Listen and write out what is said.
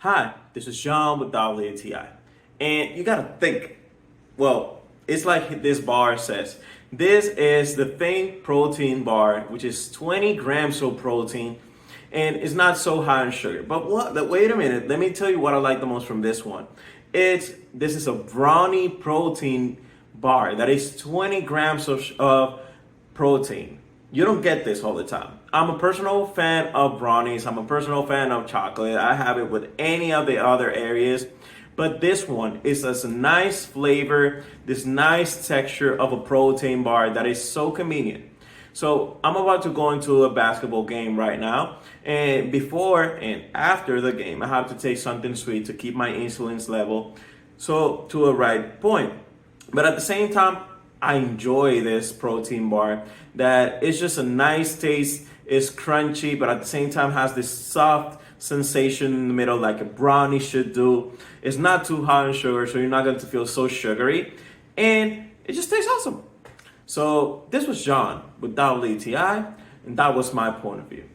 Hi, this is John with WTI. And you gotta think, well, it's like this bar says. This is the Think Protein Bar, which is 20 grams of protein, and it's not so high in sugar. But wait a minute, let me tell you what I like the most from this one. This is a Brownie protein bar that is 20 grams of protein. You don't get this all the time. I'm a personal fan of brownies. I'm a personal fan of chocolate. I have it with any of the other areas. But this one is a nice flavor, this nice texture of a protein bar that is so convenient. So I'm about to go into a basketball game right now. And before and after the game, I have to take something sweet to keep my insulin level to a right point. But at the same time, I enjoy this protein bar that it's just a nice taste. It's crunchy, but at the same time has this soft sensation in the middle like a brownie should do. It's not too high in sugar, so you're not going to feel so sugary. And it just tastes awesome. So this was John with WTI, and that was my point of view.